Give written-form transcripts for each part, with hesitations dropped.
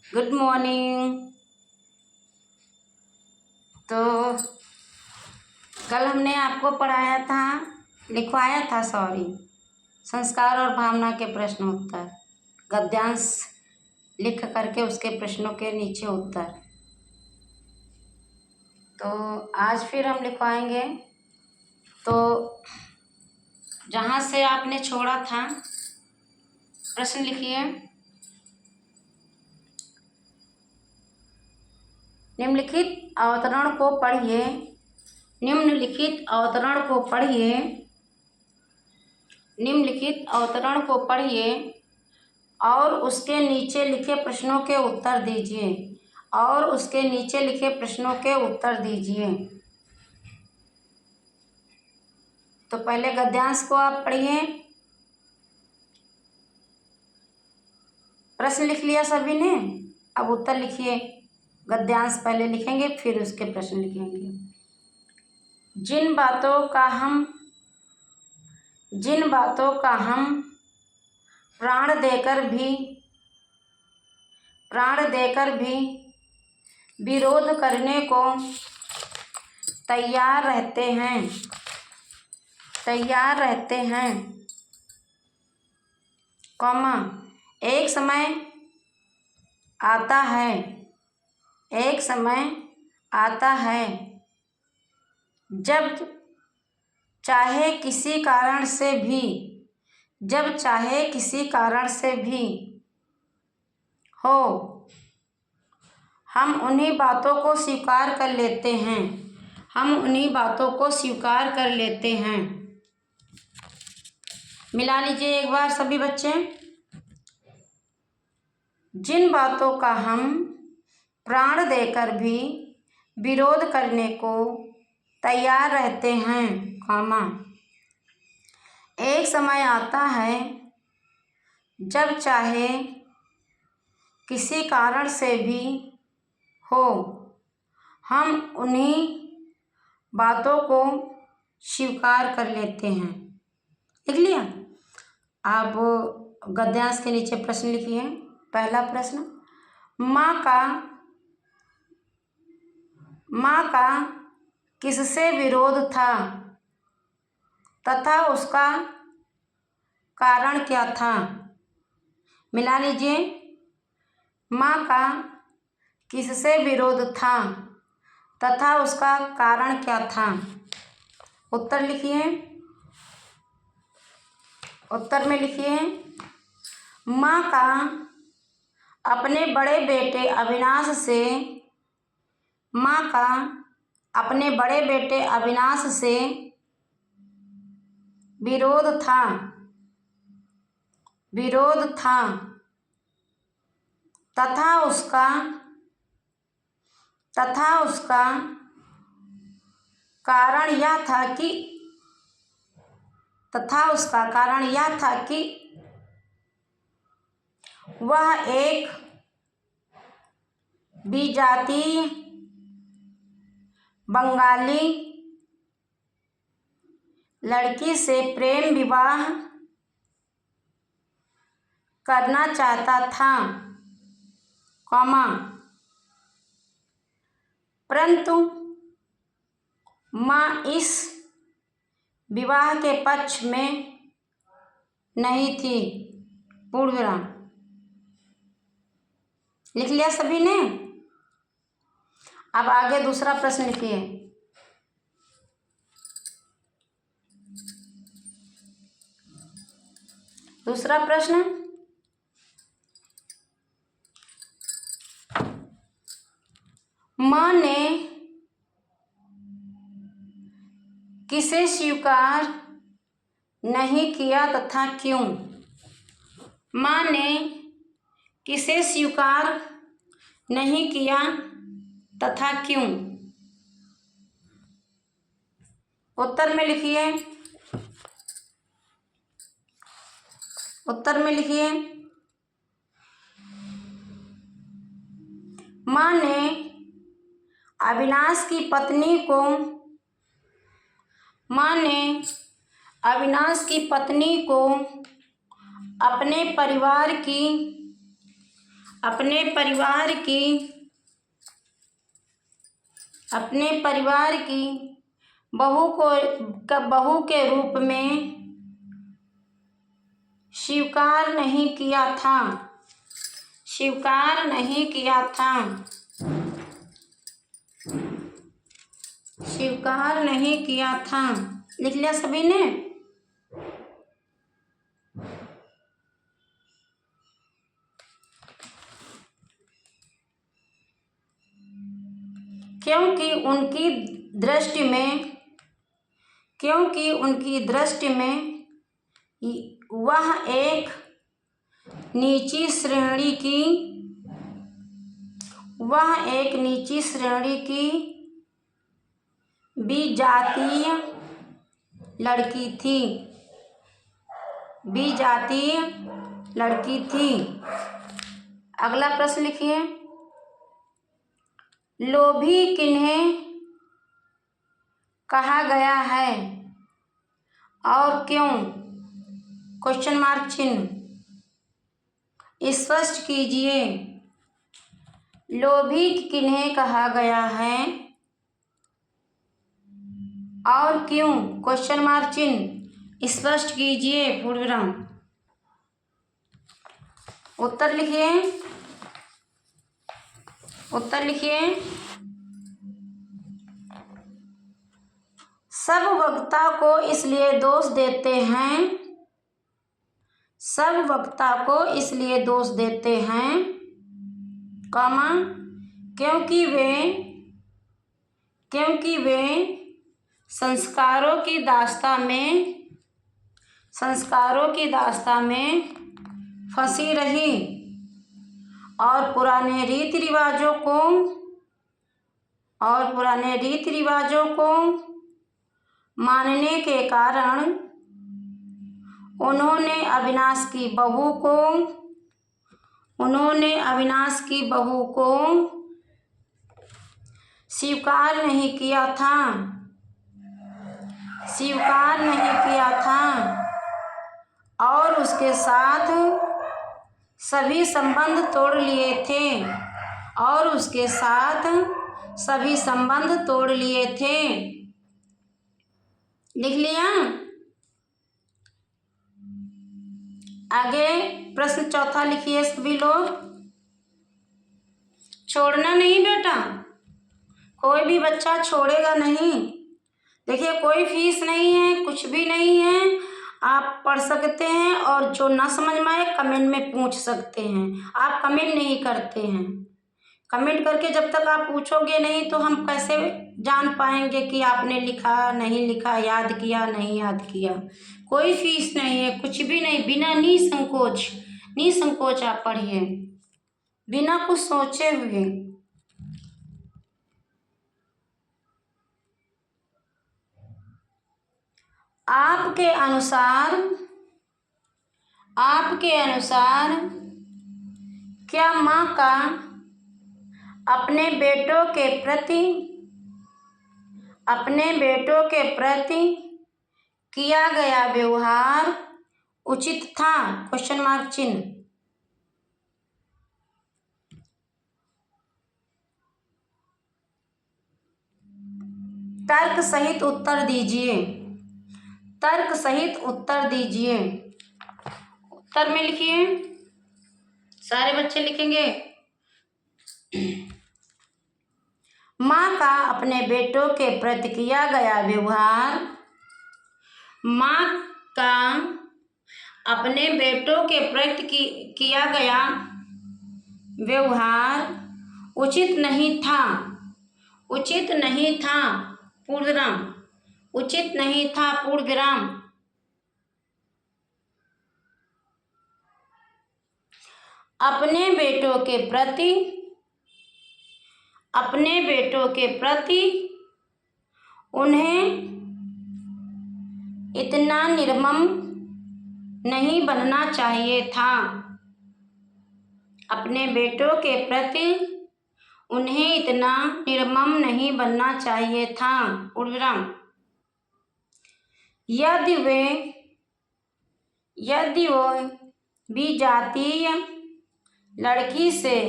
Good morning. तो कल हमने आपको पढ़ाया था, लिखवाया था संस्कार और भावना के प्रश्न उत्तर, गद्यांश लिख करके उसके प्रश्नों के नीचे उत्तर। तो आज फिर हम लिखवाएंगे। तो जहाँ से आपने छोड़ा था प्रश्न लिखिए। निम्नलिखित अवतरण को पढ़िए। निम्नलिखित अवतरण को पढ़िए। निम्नलिखित अवतरण को पढ़िए और उसके नीचे लिखे प्रश्नों के उत्तर दीजिए। और उसके नीचे लिखे प्रश्नों के उत्तर दीजिए। तो पहले गद्यांश को आप पढ़िए। प्रश्न लिख लिया सभी ने, अब उत्तर लिखिए। गद्यांश पहले लिखेंगे फिर उसके प्रश्न लिखेंगे। जिन बातों का हम प्राण देकर भी विरोध करने को तैयार रहते हैं, कौमा, एक समय आता है जब चाहे किसी कारण से भी हो, हम उन्हीं बातों को स्वीकार कर लेते हैं। मिला लीजिए एक बार सभी बच्चे। जिन बातों का हम प्राण देकर भी विरोध करने को तैयार रहते हैं, कौमा, एक समय आता है जब चाहे किसी कारण से भी हो, हम उन्हीं बातों को स्वीकार कर लेते हैं। लिख लिया। आप गद्यांश के नीचे प्रश्न लिखिए। पहला प्रश्न, माँ का किससे विरोध था तथा उसका कारण क्या था? मिला लीजिए। माँ का किससे विरोध था तथा उसका कारण क्या था? उत्तर लिखिए। उत्तर में लिखिए, माँ का अपने बड़े बेटे अविनाश से विरोध था तथा उसका कारण यह था कि वह एक विजातीय बंगाली लड़की से प्रेम विवाह करना चाहता था, कौमा, परंतु माँ इस विवाह के पक्ष में नहीं थी, पूर्णविराम। लिख लिया सभी ने। अब आगे दूसरा प्रश्न लिखिए। दूसरा प्रश्न, माँ ने किसे स्वीकार नहीं किया तथा क्यों? माँ ने किसे स्वीकार नहीं किया तथा क्यों? उत्तर में लिखिए। उत्तर में लिखिए, माँ ने अविनाश की पत्नी को अपने परिवार की अपने परिवार की बहू के रूप में स्वीकार नहीं किया था। लिख लिया सभी ने। क्योंकि उनकी दृष्टि में वह एक नीची श्रेणी की विजातीय लड़की थी। अगला प्रश्न लिखिए। लोभी किन्हें कहा गया है और क्यों? क्वेश्चन मार्क चिन्ह। स्पष्ट कीजिए। लोभी किन्हें कहा गया है और क्यों? क्वेश्चन मार्क चिन्ह। स्पष्ट कीजिए। पूर्ण विराम। उत्तर लिखिए। सब वक्ता को इसलिए दोष देते हैं, क्योंकि वे संस्कारों की दास्तां में फंसी रही और पुराने रीति रिवाजों को मानने के कारण उन्होंने अविनाश की बहू को स्वीकार नहीं किया था और उसके साथ सभी संबंध तोड़ लिए थे। लिख लिया। आगे प्रश्न चौथा लिखिए सभी लोग। छोड़ना नहीं बेटा, कोई भी बच्चा छोड़ेगा नहीं। देखिए कोई फीस नहीं है, कुछ भी नहीं है, आप पढ़ सकते हैं और जो ना समझ में आए कमेंट में पूछ सकते हैं। आप कमेंट नहीं करते हैं। कमेंट करके जब तक आप पूछोगे नहीं तो हम कैसे जान पाएंगे कि आपने लिखा नहीं लिखा, याद किया नहीं याद किया। कोई फीस नहीं है, कुछ भी नहीं, बिना निसंकोच आप पढ़िए, बिना कुछ सोचे हुए। आपके अनुसार क्या माँ का अपने बेटों के प्रति किया गया व्यवहार उचित था? क्वेश्चन मार्क चिन्ह। तर्क सहित उत्तर दीजिए। उत्तर में लिखिए, सारे बच्चे लिखेंगे। माँ का अपने बेटों के प्रति किया गया व्यवहार उचित नहीं था। पूर्ण विराम। अपने बेटों के प्रति उन्हें इतना निर्मम नहीं बनना चाहिए था। पूर्ण विराम। यदि वो विजातीय लड़की से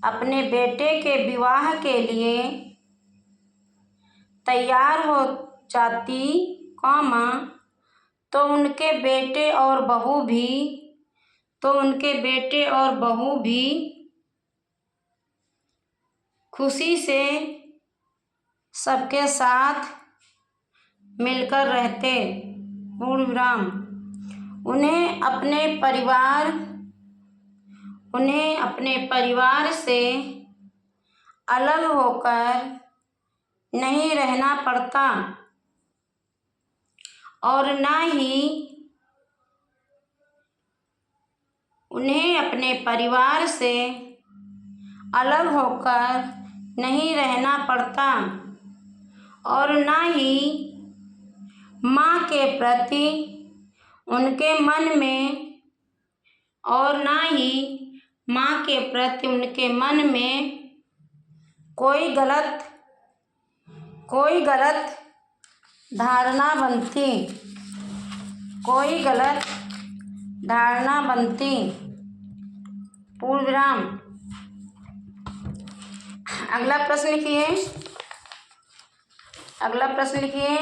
अपने बेटे के विवाह के लिए तैयार हो जाती, तो उनके बेटे और बहू भी खुशी से सबके साथ मिलकर रहते, पूर्णविराम। उन्हें अपने परिवार से अलग होकर नहीं रहना पड़ता और ना ही उन्हें अपने परिवार से अलग होकर नहीं रहना पड़ता और ना ही माँ के प्रति उनके मन में कोई गलत धारणा बनती, पूर्णविराम। अगला प्रश्न लिखिए।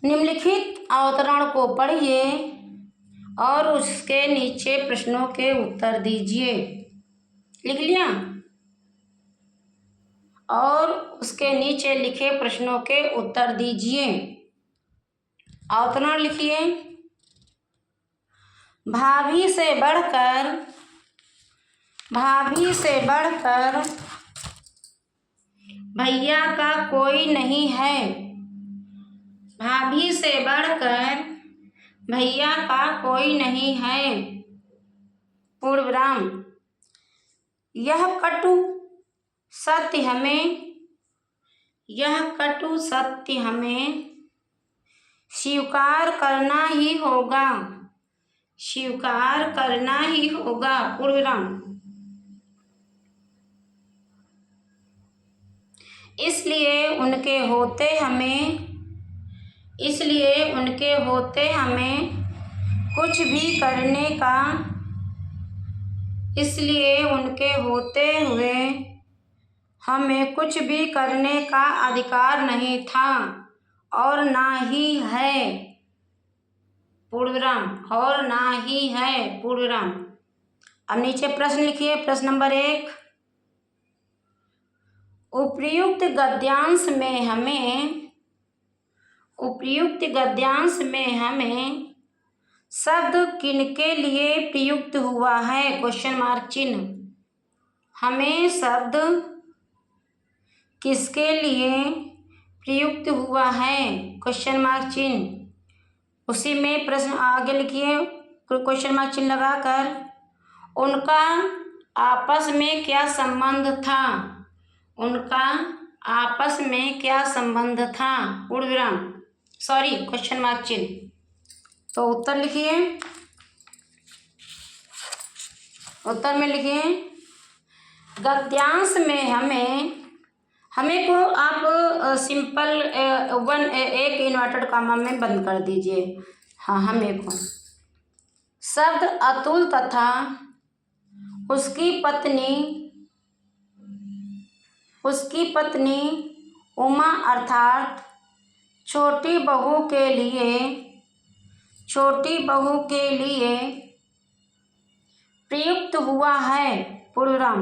निम्नलिखित अवतरण को पढ़िए और उसके नीचे प्रश्नों के उत्तर दीजिए। लिख लिया? और उसके नीचे लिखे प्रश्नों के उत्तर दीजिए। अवतरण लिखिए। भाभी से बढ़कर भैया का कोई नहीं है। भाभी से बढ़कर भैया का कोई नहीं है, पूर्णविराम। यह कटु सत्य हमें स्वीकार करना ही होगा, पूर्णविराम। इसलिए उनके होते हमें कुछ भी करने का अधिकार नहीं था और ना ही है, पूर्णविराम। अब नीचे प्रश्न लिखिए। प्रश्न नंबर 1। उपर्युक्त गद्यांश में हमें शब्द किनके लिए प्रयुक्त हुआ है? क्वेश्चन मार्क चिन्ह। हमें शब्द किसके लिए प्रयुक्त हुआ है? क्वेश्चन मार्क चिन्ह। उसी में प्रश्न आगे लिखिए क्वेश्चन मार्क चिन्ह लगाकर। उनका आपस में क्या संबंध था? पूर्णविराम, क्वेश्चन मार्क चिन्ह। तो उत्तर लिखिए। उत्तर में लिखिए गद्यांश में हमें को आप सिंपल एक इन्वर्टेड कॉमा में बंद कर दीजिए। हाँ, हमें को शब्द अतुल तथा उसकी पत्नी उमा अर्थात छोटी बहू के लिए प्रयुक्त हुआ है, पूर्णविराम।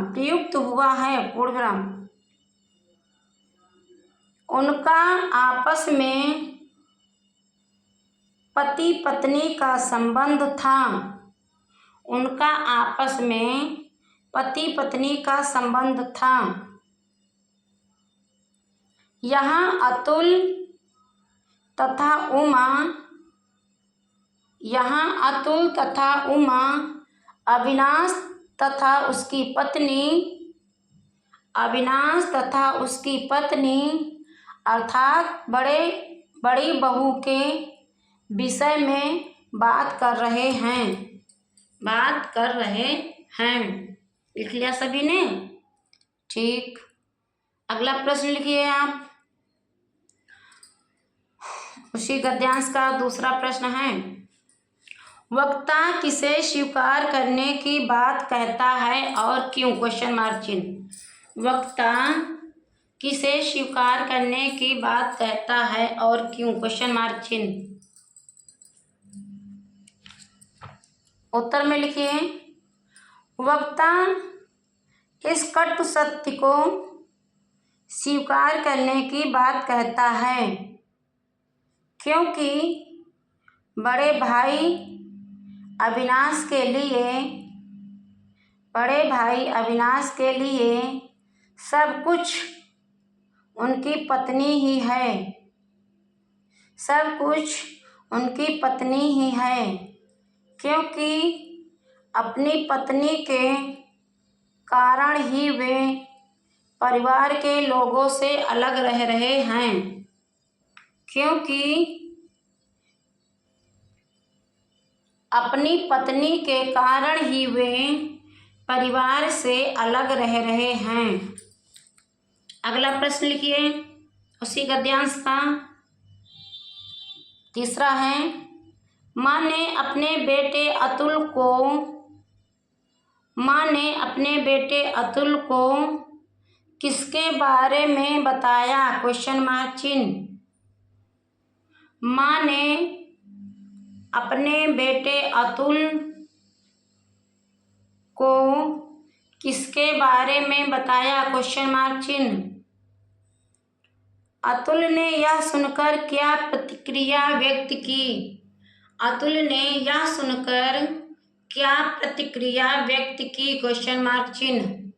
उनका आपस में पति पत्नी का संबंध था। यहाँ अतुल तथा उमा अविनाश तथा उसकी पत्नी अर्थात बड़ी बहू के विषय में बात कर रहे हैं। लिख लिया सभी ने? ठीक। अगला प्रश्न लिखिए आप। उसी उसी गद्यांश का दूसरा प्रश्न है, वक्ता किसे स्वीकार करने की बात कहता है और क्यों? क्वेश्चन मार्क चिन्ह। वक्ता किसे स्वीकार करने की बात कहता है और क्यों? क्वेश्चन मार्क चिन्ह। उत्तर में लिखिए, वक्ता इस कटु सत्य को स्वीकार करने की बात कहता है क्योंकि बड़े भाई अविनाश के लिए सब कुछ उनकी पत्नी ही है, सब कुछ उनकी पत्नी ही है, क्योंकि अपनी पत्नी के कारण ही वे परिवार के लोगों से अलग रह रहे हैं, क्योंकि अपनी पत्नी के कारण ही वे परिवार से अलग रह रहे हैं। अगला प्रश्न लिखिए उसी गद्यांश का, तीसरा है, माँ ने अपने बेटे अतुल को किसके बारे में बताया? क्वेश्चन मार्क चिन्ह। माँ ने अपने बेटे अतुल को किसके बारे में बताया? क्वेश्चन मार्क चिन्ह। अतुल ने यह सुनकर क्या प्रतिक्रिया व्यक्त की? अतुल ने यह सुनकर क्या प्रतिक्रिया व्यक्त की? क्वेश्चन मार्क चिन्ह।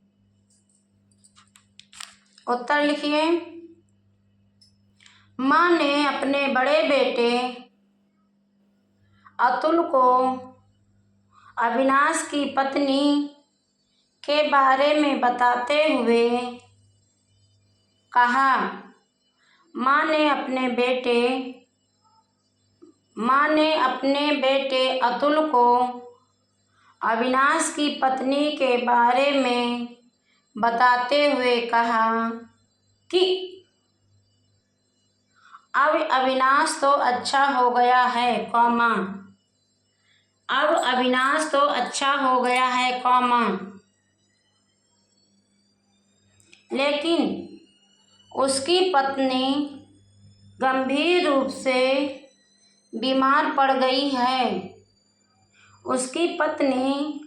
उत्तर लिखिए, माँ ने अपने बड़े बेटे अतुल को अविनाश की पत्नी के बारे में बताते हुए कहा, माँ ने अपने बेटे अतुल को अविनाश की पत्नी के बारे में बताते हुए कहा कि अब अविनाश तो अच्छा हो गया है, अब अविनाश तो अच्छा हो गया है, लेकिन उसकी पत्नी गंभीर रूप से बीमार पड़ गई है। उसकी पत्नी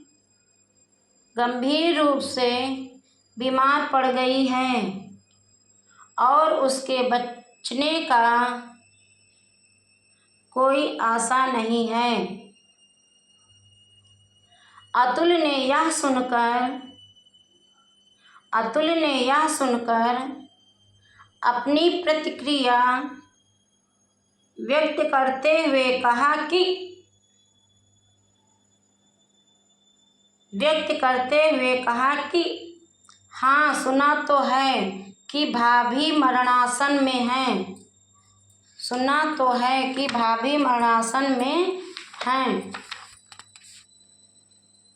गंभीर रूप से बीमार पड़ गई है और उसके बचने का कोई आशा नहीं है। अतुल ने यह सुनकर अपनी प्रतिक्रिया व्यक्त करते हुए कहा कि हाँ, सुना तो है कि भाभी मरणासन में हैं।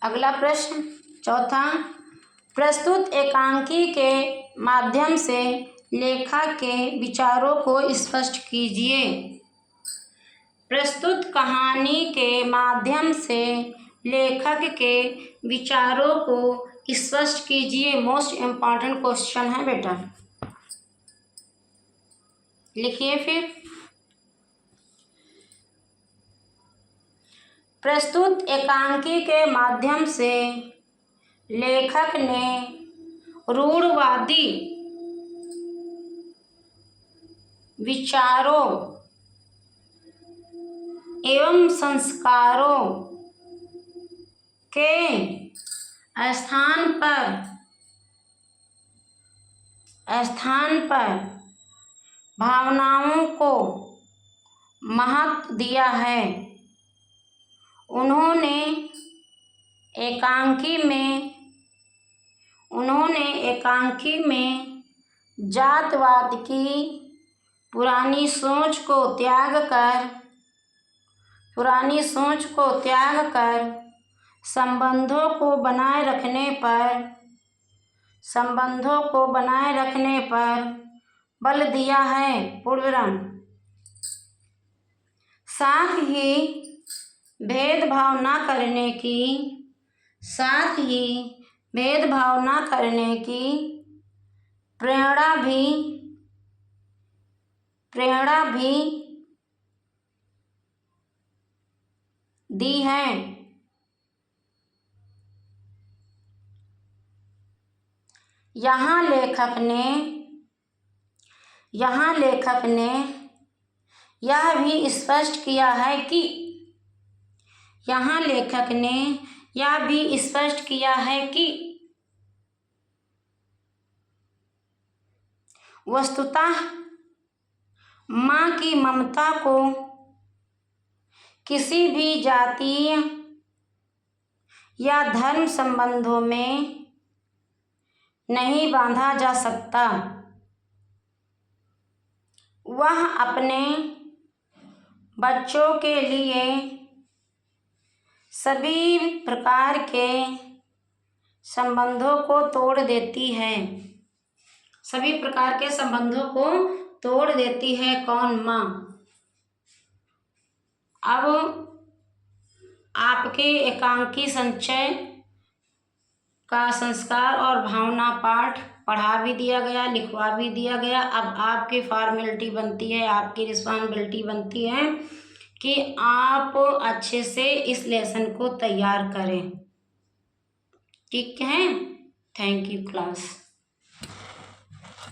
अगला प्रश्न चौथा, प्रस्तुत एकांकी के माध्यम से लेखक के विचारों को स्पष्ट कीजिए। प्रस्तुत कहानी के माध्यम से लेखक के विचारों को स्पष्ट कीजिए। मोस्ट इम्पॉर्टेंट क्वेश्चन है बेटा, लिखिए फिर। प्रस्तुत एकांकी के माध्यम से लेखक ने रूढ़वादी विचारों एवं संस्कारों के स्थान पर भावनाओं को महत्व दिया है। उन्होंने एकांकी में जातवाद की पुरानी सोच को त्याग कर संबंधों को बनाए रखने पर बल दिया है। पूर्णविराम। साथ ही भेदभाव ना करने की साथ ही भेदभाव ना करने की प्रेरणा भी दी है। यहाँ लेखक ने यह भी स्पष्ट किया है कि वस्तुतः माँ की ममता को किसी भी जातीय या धर्म संबंधों में नहीं बांधा जा सकता। वह अपने बच्चों के लिए सभी प्रकार के संबंधों को तोड़ देती है। कौन? माँ। अब आपके एकांकी संचय का संस्कार और भावना पाठ पढ़ा भी दिया गया, लिखवा भी दिया गया। अब आपकी फॉर्मेलिटी बनती है, आपकी रिस्पॉन्सिबिलिटी बनती है कि आप अच्छे से इस लेसन को तैयार करें। ठीक है? Thank you class.